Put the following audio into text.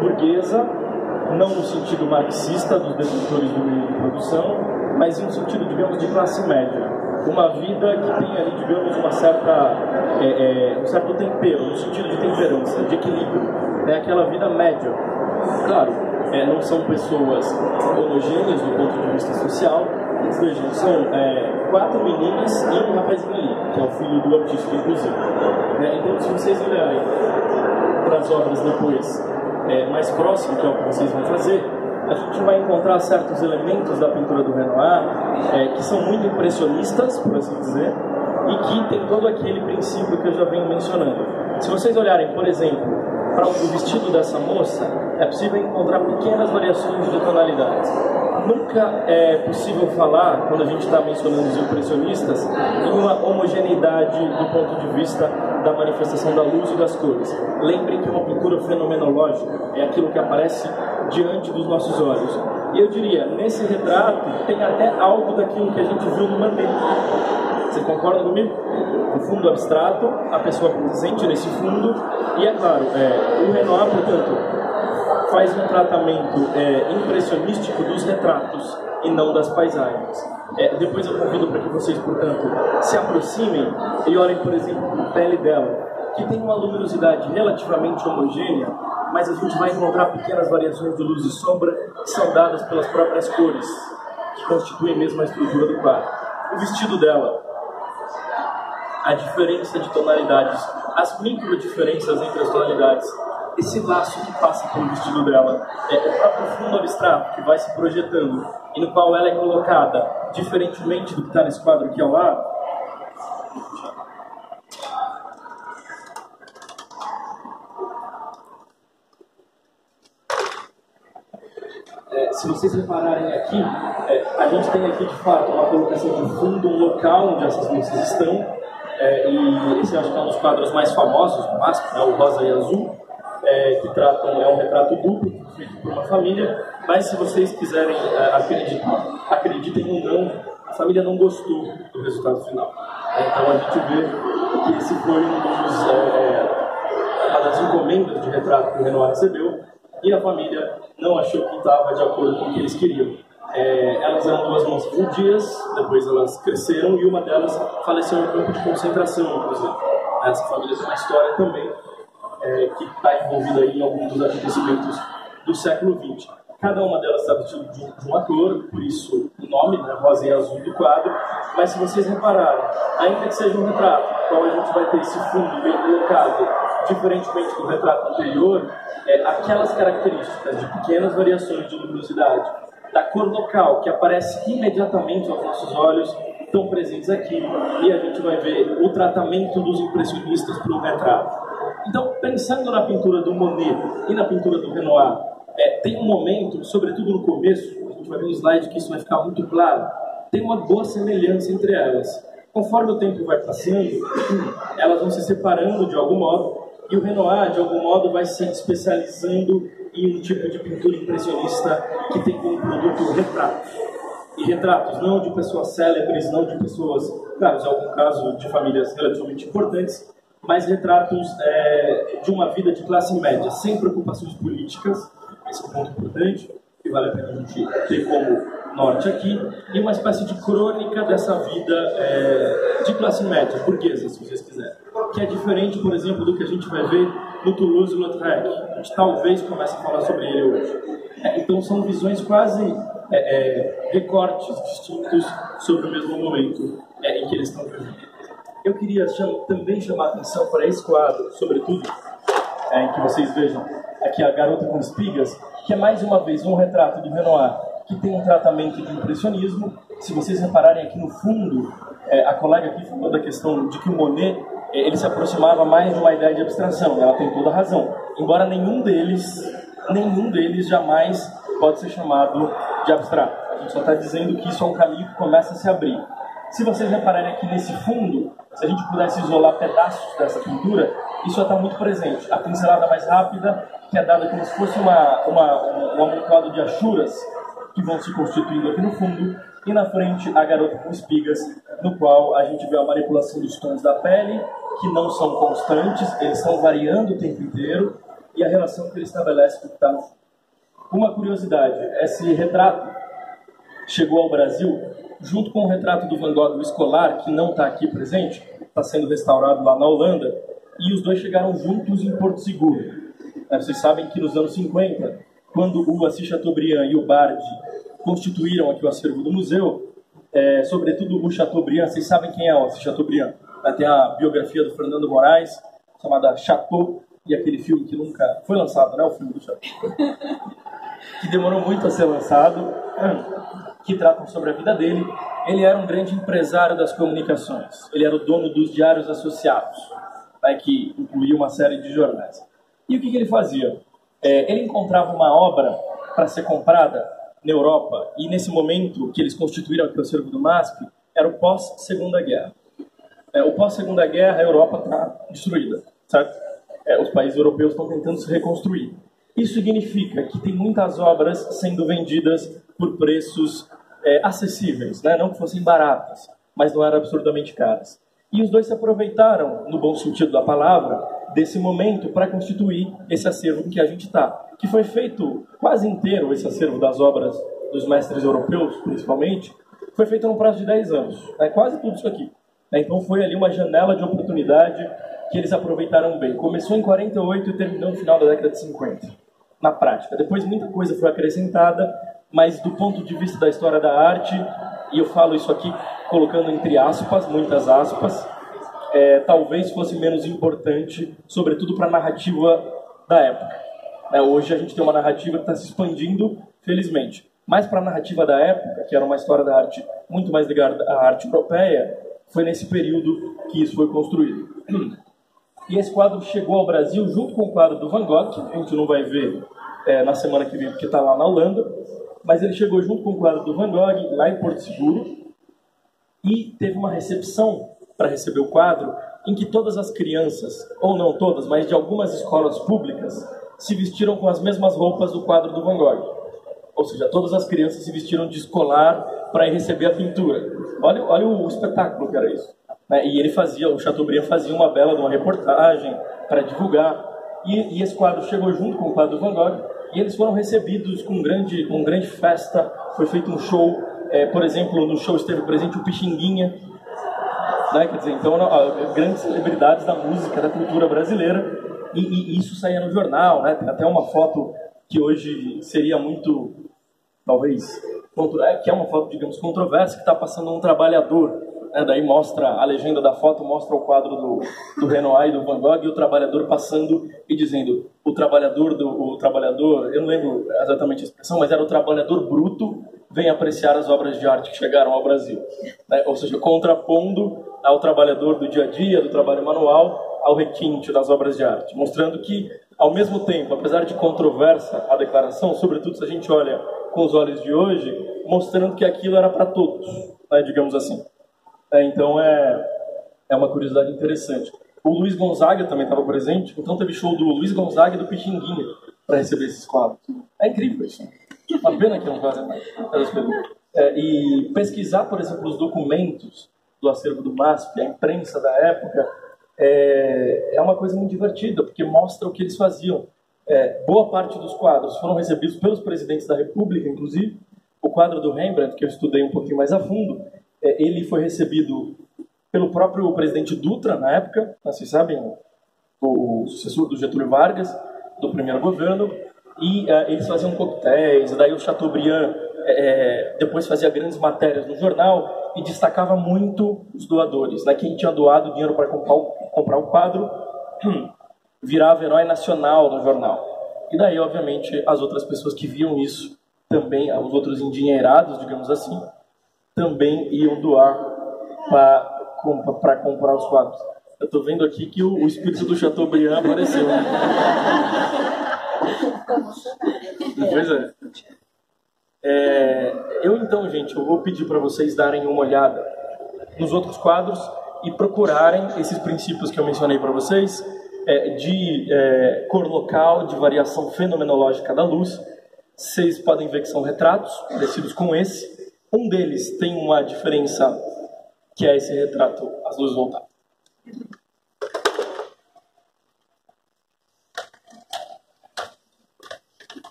burguesa, não no sentido marxista dos detentores do meio de produção, mas em um sentido, digamos, de classe média. Uma vida que tem ali, digamos, um certo tempero, no sentido de temperança, de equilíbrio. É aquela vida média. Claro, não são pessoas homogêneas do ponto de vista social. Vejam, são 4 meninas e um rapazinho ali, que é o filho do artista, inclusive. Então, se vocês olharem para as obras depois, mais próximo, que é o que vocês vão fazer, a gente vai encontrar certos elementos da pintura do Renoir que são muito impressionistas, por assim dizer, e que tem todo aquele princípio que eu já venho mencionando. Se vocês olharem, por exemplo, para o vestido dessa moça, é possível encontrar pequenas variações de tonalidades. Nunca é possível falar, quando a gente está mencionando os impressionistas, em uma homogeneidade do ponto de vista da manifestação da luz e das cores. Lembrem que uma pintura fenomenológica é aquilo que aparece diante dos nossos olhos. E eu diria, nesse retrato, tem até algo daquilo que a gente viu no Manet. Você concorda comigo? O fundo abstrato, a pessoa presente nesse fundo, e é claro, o Renoir, portanto, faz um tratamento impressionístico dos retratos e não das paisagens. Depois eu convido para que vocês, portanto, se aproximem e olhem, por exemplo, para a pele dela, que tem uma luminosidade relativamente homogênea, mas a gente vai encontrar pequenas variações de luz e sombra que são dadas pelas próprias cores, que constituem mesmo a estrutura do quadro. O vestido dela, a diferença de tonalidades, as micro diferenças entre as tonalidades, esse laço que passa pelo vestido dela, o próprio fundo abstrato que vai se projetando e no qual ela é colocada, diferentemente do que está nesse quadro aqui ao lado. Se vocês repararem aqui, a gente tem aqui de fato uma colocação de fundo, um local onde essas moças estão, e esse acho que é um dos quadros mais famosos do Masco, o Rosa e Azul, que tratam, um retrato duplo feito por uma família, mas se vocês quiserem acreditem ou não, a família não gostou do resultado final. Então a gente vê que esse foi uma das encomendas de retrato que o Renoir recebeu, e a família não achou que estava de acordo com o que eles queriam. Elas eram 2 moças judias, depois elas cresceram e uma delas faleceu em um campo de concentração, inclusive. Essa família tem uma história também que está envolvida aí em alguns dos acontecimentos do século XX. Cada uma delas está vestida de uma cor, por isso o nome, né, rosa e azul do quadro. Mas se vocês repararem, ainda que seja um retrato, no qual a gente vai ter esse fundo bem colocado, diferentemente do retrato anterior, aquelas características de pequenas variações de luminosidade, da cor local, que aparece imediatamente aos nossos olhos, estão presentes aqui, e a gente vai ver o tratamento dos impressionistas para o retrato. Então, pensando na pintura do Monet e na pintura do Renoir, tem um momento, sobretudo no começo, a gente vai ver no slide que isso vai ficar muito claro, tem uma boa semelhança entre elas. Conforme o tempo vai passando, elas vão se separando de algum modo, e o Renoir, de algum modo, vai se especializando em um tipo de pintura impressionista que tem como produto retratos. E retratos não de pessoas célebres, não de pessoas, claro, em algum caso de famílias relativamente importantes, mas retratos de uma vida de classe média, sem preocupações políticas. Esse é um ponto importante, que vale a pena a gente ter como norte aqui, e uma espécie de crônica dessa vida de classe média, burguesa, se vocês quiserem. Que é diferente, por exemplo, do que a gente vai ver no Toulouse-Lautrec. A gente talvez comece a falar sobre ele hoje. Então são visões quase recortes distintos sobre o mesmo momento em que eles estão vivendo. Eu queria também chamar a atenção para esse quadro, sobretudo, em que vocês vejam aqui a Garota com Espigas, que é mais uma vez um retrato do Renoir, que tem um tratamento de impressionismo. Se vocês repararem aqui no fundo, a colega aqui falou da questão de que o Monet ele se aproximava mais de uma ideia de abstração. Ela tem toda a razão. Embora nenhum deles jamais pode ser chamado de abstrato. A gente só está dizendo que isso é um caminho que começa a se abrir. Se vocês repararem aqui nesse fundo, se a gente pudesse isolar pedaços dessa pintura, isso já está muito presente. A pincelada mais rápida, que é dada como se fosse um amontoado de achuras que vão se constituindo aqui no fundo, e na frente a Garota com Espigas, no qual a gente vê a manipulação dos tons da pele, que não são constantes, eles estão variando o tempo inteiro, e a relação que ele estabelece com o que está no fundo. Uma curiosidade, esse retrato chegou ao Brasil junto com o retrato do Van Gogh, o escolar, que não está aqui presente, está sendo restaurado lá na Holanda, e os dois chegaram juntos em Porto Seguro. Vocês sabem que nos anos 50, quando o Assis Chateaubriand e o Bardi constituíram aqui o acervo do museu, sobretudo o Chateaubriand, vocês sabem quem é o Assis Chateaubriand? Tem a biografia do Fernando Moraes, chamada Chateau, e aquele filme que nunca foi lançado, né? O filme do Chateau. Que demorou muito a ser lançado, que tratam sobre a vida dele. Ele era um grande empresário das comunicações. Ele era o dono dos Diários Associados, que incluía uma série de jornais. E o que ele fazia? Ele encontrava uma obra para ser comprada na Europa, e nesse momento que eles constituíram aqui o acervo do MASP, era o pós-Segunda Guerra. O pós-Segunda Guerra, a Europa está destruída, certo? Os países europeus estão tentando se reconstruir. Isso significa que tem muitas obras sendo vendidas por preços acessíveis, né? Não que fossem baratas, mas não eram absurdamente caras. E os dois se aproveitaram, no bom sentido da palavra, desse momento para constituir esse acervo em que a gente está. Que foi feito quase inteiro, esse acervo das obras dos mestres europeus, principalmente, foi feito num prazo de 10 anos. Quase tudo isso aqui. Então foi ali uma janela de oportunidade que eles aproveitaram bem. Começou em 48 e terminou no final da década de 50, na prática. Depois muita coisa foi acrescentada, mas do ponto de vista da história da arte, e eu falo isso aqui colocando entre aspas, muitas aspas, talvez fosse menos importante, sobretudo para a narrativa da época. Hoje a gente tem uma narrativa que está se expandindo, felizmente. Mas para a narrativa da época, que era uma história da arte muito mais ligada à arte europeia, foi nesse período que isso foi construído. E esse quadro chegou ao Brasil junto com o quadro do Van Gogh, que a gente não vai ver na semana que vem, porque está lá na Holanda, mas ele chegou junto com o quadro do Van Gogh, lá em Porto Seguro, e teve uma recepção para receber o quadro, em que todas as crianças, ou não todas, mas de algumas escolas públicas, se vestiram com as mesmas roupas do quadro do Van Gogh. Ou seja, todas as crianças se vestiram de escolar para ir receber a pintura. Olha o espetáculo que era isso. E ele o Chateaubriand fazia uma bela de uma reportagem para divulgar. E esse quadro chegou junto com o quadro do Van Gogh, e eles foram recebidos com grande festa. Foi feito um show, por exemplo, no show esteve presente o Pixinguinha, Quer dizer, então, grandes celebridades da música, da cultura brasileira, e isso saía no jornal, né? Tem até uma foto que hoje seria muito, talvez, que é uma foto, digamos, controversa, que está passando um trabalhador, né? Daí mostra, a legenda da foto mostra o quadro do Renoir e do Van Gogh, e o trabalhador passando e dizendo, o trabalhador, eu não lembro exatamente a expressão, mas era o trabalhador bruto, vem apreciar as obras de arte que chegaram ao Brasil. Ou seja, contrapondo ao trabalhador do dia a dia, do trabalho manual, ao requinte das obras de arte, mostrando que, ao mesmo tempo, apesar de controversa a declaração, sobretudo se a gente olha com os olhos de hoje, mostrando que aquilo era para todos, digamos assim. Então é uma curiosidade interessante. O Luiz Gonzaga também estava presente, então teve show do Luiz Gonzaga e do Pixinguinha para receber esses quadros. É incrível isso. Uma pena que não fazem mais. E pesquisar, por exemplo, os documentos do acervo do MASP, a imprensa da época, é uma coisa muito divertida, porque mostra o que eles faziam. Boa parte dos quadros foram recebidos pelos presidentes da República, inclusive. O quadro do Rembrandt, que eu estudei um pouquinho mais a fundo, ele foi recebido pelo próprio presidente Dutra, na época, vocês sabem, o sucessor do Getúlio Vargas, do primeiro governo, e eles faziam coquetéis, daí o Chateaubriand depois fazia grandes matérias no jornal e destacava muito os doadores, né? Quem tinha doado dinheiro para comprar o quadro virava herói nacional no jornal. E daí, obviamente, as outras pessoas que viam isso também, os outros endinheirados, digamos assim, também iam doar para comprar os quadros. Eu estou vendo aqui que o espírito do Chateaubriand apareceu. Pois eu então, gente, eu vou pedir para vocês darem uma olhada nos outros quadros e procurarem esses princípios que eu mencionei para vocês, de cor local, de variação fenomenológica da luz. Vocês podem ver que são retratos parecidos com esse. Um deles tem uma diferença, que é esse retrato, as luzes voltadas.